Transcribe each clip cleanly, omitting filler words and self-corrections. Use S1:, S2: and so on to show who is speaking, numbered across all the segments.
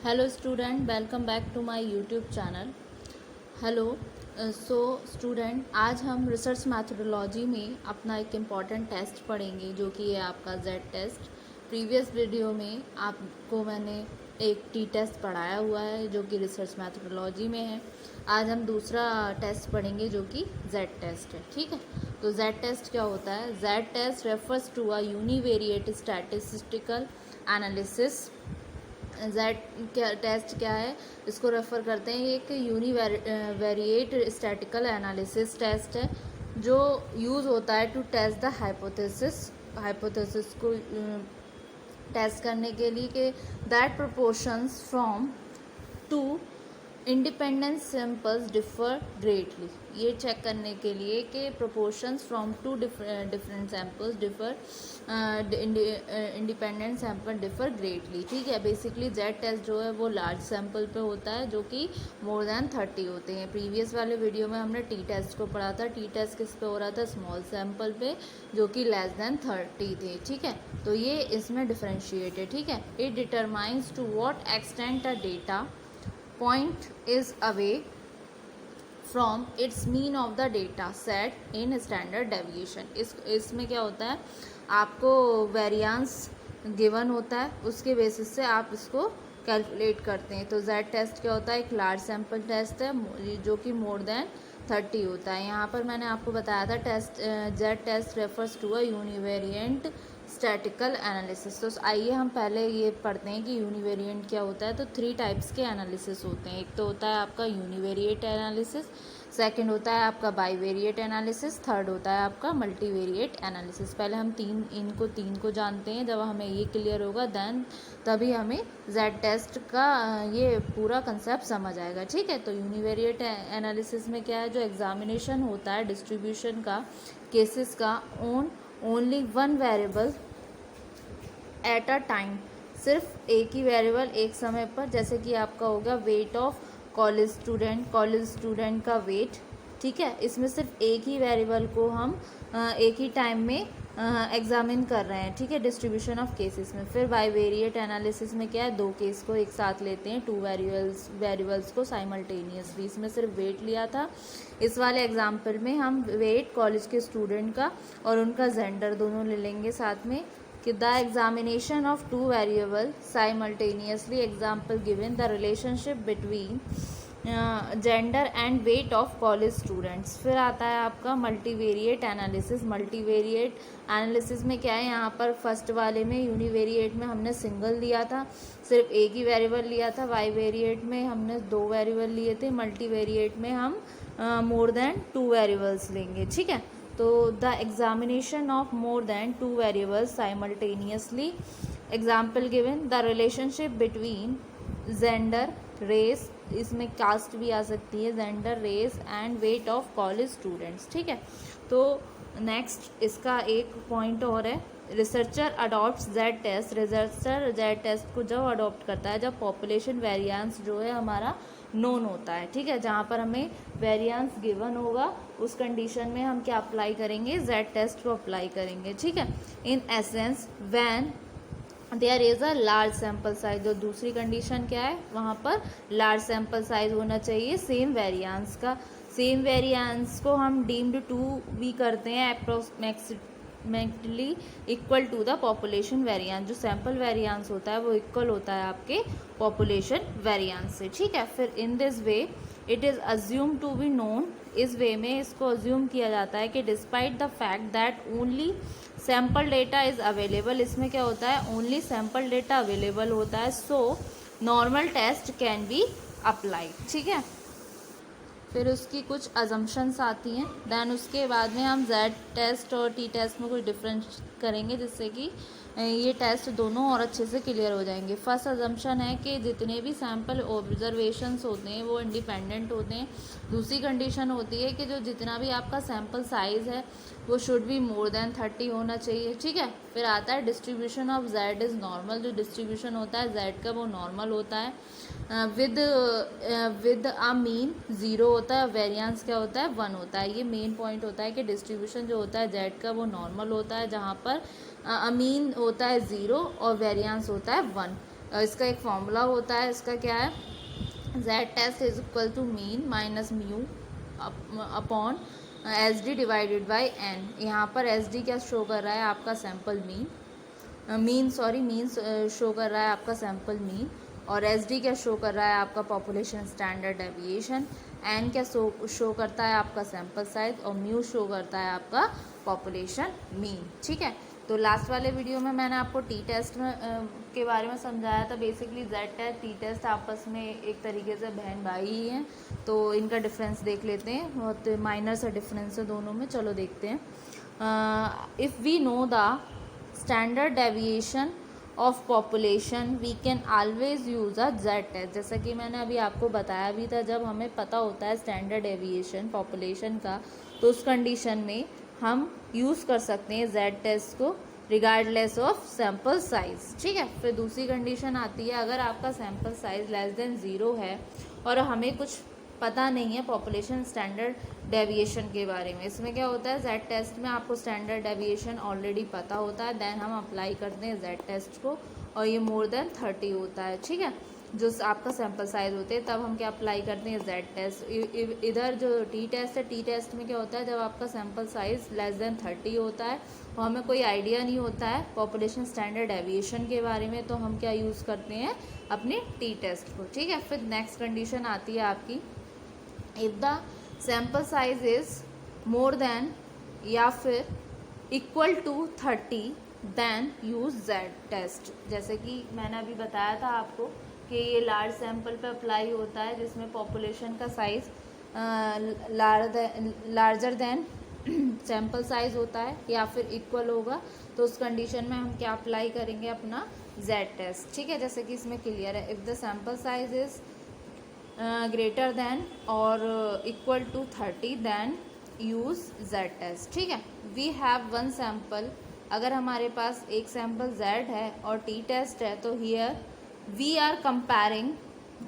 S1: Hello student, welcome back to my YouTube channel. Hello. So student, आज हम research methodology में अपना एक इम्पॉर्टेंट टेस्ट पढ़ेंगे जो कि है आपका जेड टेस्ट। प्रीवियस वीडियो में आपको मैंने एक टी टेस्ट पढ़ाया हुआ है जो कि रिसर्च मैथडोलॉजी में है। आज हम दूसरा टेस्ट पढ़ेंगे जो कि जेड टेस्ट है। ठीक है, तो जेड टेस्ट क्या होता है? Z test refers to a univariate statistical analysis. Z क्या टेस्ट क्या है, इसको रेफ़र करते हैं। ये एक यूनिवेरिएट स्टैटिकल एनालिसिस टेस्ट है जो यूज़ होता है टू टेस्ट द हाइपोथेसिस को टेस्ट करने के लिए कि that proportions from two independent samples differ greatly. ये चेक करने के लिए कि proportions from two different samples differ independent sample differ greatly. ठीक है, बेसिकली जेड टेस्ट जो है वो लार्ज सैम्पल पे होता है जो कि मोर देन 30 होते हैं। प्रीवियस वाले वीडियो में हमने टी टेस्ट को पढ़ा था। टी टेस्ट किस पे हो रहा था? स्मॉल सैम्पल पे जो कि लेस देन 30 थे। ठीक है, तो ये इसमें डिफरेंशिएट है। ठीक है, it determines to what extent a data point is away from its mean of the data set in standard deviation। इसमें क्या होता है, आपको वेरिएंस गिवन होता है, उसके बेसिस से आप इसको कैलकुलेट करते हैं। तो जेड टेस्ट क्या होता है? एक लार्ज सैम्पल टेस्ट है जो कि मोर देन 30 होता है। यहाँ पर मैंने आपको बताया था test Z test refers to a univariate statistical analysis. तो आइए हम पहले ये पढ़ते हैं कि यूनिवेरिएंट क्या होता है। तो 3 टाइप्स के एनालिसिस होते हैं। एक तो होता है आपका यूनिवेरिएट एनालिसिस, सेकंड होता है आपका बाईवेरिएट एनालिसिस, थर्ड होता है आपका मल्टीवेरिएट एनालिसिस। पहले हम इनको तीन को जानते हैं। जब हमें ये क्लियर होगा देन तभी हमें जेड टेस्ट का ये पूरा कंसेप्ट समझ आएगा। ठीक है, तो यूनिवेरिएट एनालिसिस में क्या है, जो एग्जामिनेशन होता है डिस्ट्रीब्यूशन का, केसेस का on only one variable at a time. सिर्फ एक ही वेरिएबल एक समय पर, जैसे कि आपका हो गया वेट ऑफ कॉलेज स्टूडेंट का वेट। ठीक है, इसमें सिर्फ एक ही वेरिएबल को हम एक ही टाइम में एग्जामिन कर रहे हैं। ठीक है, डिस्ट्रीब्यूशन ऑफ केसेस में। फिर बाईवेरिएट एनालिसिस में क्या है, 2 केस को एक साथ लेते हैं, 2 वेरिएबल्स को साइमल्टेनियसली। इसमें सिर्फ वेट लिया था। इस वाले एग्जाम्पल में हम वेट कॉलेज के स्टूडेंट का और उनका जेंडर दोनों ले लेंगे साथ में कि the examination of 2 variable simultaneously. Example given the relationship between gender and weight of college students. फिर आता है आपका मल्टीवेरिएट एनालिसिस। मल्टीवेरिएट एनालिसिस में क्या है, यहाँ पर फर्स्ट वाले में यूनिवेरिएट में हमने सिंगल लिया था, सिर्फ एक ही वेरिएबल लिया था। बाईवेरिएट में हमने 2 वेरिएबल लिए थे। मल्टीवेरिएट में हम मोर देन 2 वेरिएबल्स लेंगे। ठीक है, तो the examination of more than 2 variables simultaneously. Example given the relationship between gender, race, इसमें कास्ट भी आ सकती है, gender, race and weight of college students. ठीक है, तो नेक्स्ट इसका एक पॉइंट और है, researcher adopt Z test. Researcher Z test को जब अडॉप्ट करता है जब पॉपुलेशन वेरिएंस जो है हमारा नोन होता है। ठीक है, जहाँ पर हमें वेरिएंस गिवन होगा उस कंडीशन में हम क्या अप्लाई करेंगे, जेड टेस्ट को अप्लाई करेंगे। ठीक है, in essence when there is a large sample size. जो दूसरी कंडीशन क्या है, वहाँ पर लार्ज सैम्पल साइज होना चाहिए सेम वेरिएंस का। सेम वेरिएंस को हम डीम्ड टू भी करते हैं approximately equal to the population variance. जो सैम्पल वेरिएंस होता है वो इक्वल होता है आपके पॉपुलेशन वेरिएंस से। ठीक है, फिर in this way it is assume to be known. इस वे में इसको अज्यूम किया जाता है कि despite the fact that only sample data is available. इसमें क्या होता है, ओनली सैम्पल डेटा अवेलेबल होता है, so normal test can be applied. ठीक है, फिर उसकी कुछ अजम्पशंस आती हैं। देन उसके बाद में हम जेड टेस्ट और टी टेस्ट में कुछ डिफरेंस करेंगे जिससे कि ये टेस्ट दोनों और अच्छे से क्लियर हो जाएंगे। फर्स्ट अजम्पशन है कि जितने भी सैम्पल ऑब्जर्वेशंस होते हैं वो इंडिपेंडेंट होते हैं। दूसरी कंडीशन होती है कि जो जितना भी आपका सैम्पल साइज़ है वो शुड बी मोर देन 30 होना चाहिए। ठीक है, फिर आता है distribution of Z is normal. जो डिस्ट्रीब्यूशन होता है जेड का वो नॉर्मल होता है। विद अ मीन 0 होता है, वेरिएंस क्या होता है 1 होता है। ये मेन पॉइंट होता है कि डिस्ट्रीब्यूशन जो होता है जेड का वो नॉर्मल होता है, जहाँ पर मीन होता है 0 और वेरिएंस होता है 1। इसका एक फॉर्मूला होता है, इसका क्या है, Z test is equal to mean minus mu upon S D divided by N. यहाँ पर एस डी क्या शो कर रहा है, आपका सैम्पल मीन शो कर रहा है आपका सैम्पल मीन, और एस डी क्या शो कर रहा है आपका पॉपुलेशन स्टैंडर्ड डेविएशन, एन क्या शो करता है आपका सैम्पल साइज, और म्यू शो करता है आपका पॉपुलेशन मीन। ठीक है, तो लास्ट वाले वीडियो में मैंने आपको टी टेस्ट के बारे में समझाया था। Basically Z test T test आपस में एक तरीके से बहन भाई ही हैं, तो इनका डिफरेंस देख लेते हैं, बहुत माइनर सा डिफरेंस है दोनों में। चलो देखते हैं। If we know the standard deviation of population we can always use a Z test. जैसा कि मैंने अभी आपको बताया भी था, जब हमें पता होता है स्टैंडर्ड डेविएशन पॉपुलेशन का, तो उस कंडीशन में हम यूज़ कर सकते हैं जेड टेस्ट को रिगार्डलेस ऑफ सैम्पल साइज। ठीक है, फिर दूसरी कंडीशन आती है, अगर आपका सैम्पल साइज लेस देन 0 है और हमें कुछ पता नहीं है पॉपुलेशन स्टैंडर्ड डेविएशन के बारे में। इसमें क्या होता है, जेड टेस्ट में आपको स्टैंडर्ड डेविएशन ऑलरेडी पता होता है, देन हम अप्लाई करते हैं जेड टेस्ट को, और ये मोर देन 30 होता है। ठीक है, जो आपका सैम्पल साइज होते हैं, तब हम क्या अप्लाई करते हैं, जेड टेस्ट। इधर जो टी टेस्ट है, टी टेस्ट में क्या होता है, जब आपका सैम्पल साइज लेस देन 30 होता है और हमें कोई आइडिया नहीं होता है पॉपुलेशन स्टैंडर्ड डेविएशन के बारे में, तो हम क्या यूज़ करते हैं, अपने टी टेस्ट को। ठीक है, फिर नेक्स्ट कंडीशन आती है आपकी, if the sample size is more than या फिर equal to 30 then use Z test. जैसे कि मैंने अभी बताया था आपको कि ये लार्ज सैंपल पे अप्लाई होता है, जिसमें पॉपुलेशन का size larger than sample size होता है या फिर इक्वल होगा, तो उस कंडीशन में हम क्या अप्लाई करेंगे, अपना जेड टेस्ट। ठीक है, जैसे कि इसमें क्लियर है, if the sample size is greater than और equal to 30 then use Z test. ठीक है, वी हैव वन सैम्पल, अगर हमारे पास एक सैम्पल जेड है और टी टेस्ट है, तो here we are comparing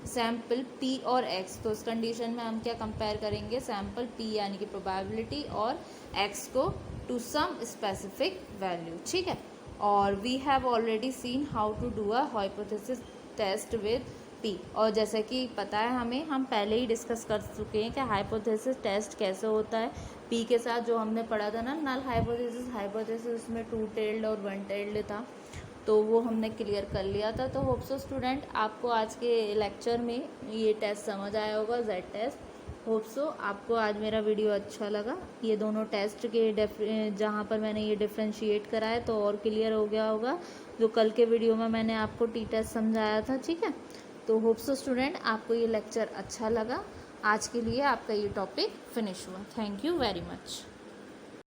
S1: sample P और एक्स। तो उस कंडीशन में हम क्या कंपेयर करेंगे, सैम्पल पी यानी कि प्रोबेबिलिटी और एक्स को टू सम स्पेसिफिक वैल्यू। ठीक है, और we have already seen how to do a hypothesis test with P, और जैसे कि पता है हमें, हम पहले ही डिस्कस कर चुके हैं कि हाइपोथेसिस टेस्ट कैसे होता है पी के साथ, जो हमने पढ़ा था ना, नल हाइपोथेसिस में 2 टेल्ड और 1 टेल्ड था, तो वो हमने क्लियर कर लिया था। तो होप सो स्टूडेंट, आपको आज के लेक्चर में ये टेस्ट समझ आया होगा, जेड टेस्ट। होप सो आपको आज मेरा वीडियो अच्छा लगा। ये दोनों टेस्ट के जहाँ पर मैंने ये डिफ्रेंशिएट करा है, तो और क्लियर हो गया होगा, जो कल के वीडियो में मैंने आपको टी टेस्ट समझाया था। ठीक है, तो होप सो स्टूडेंट आपको ये लेक्चर अच्छा लगा। आज के लिए आपका ये टॉपिक फिनिश हुआ। Thank you very much.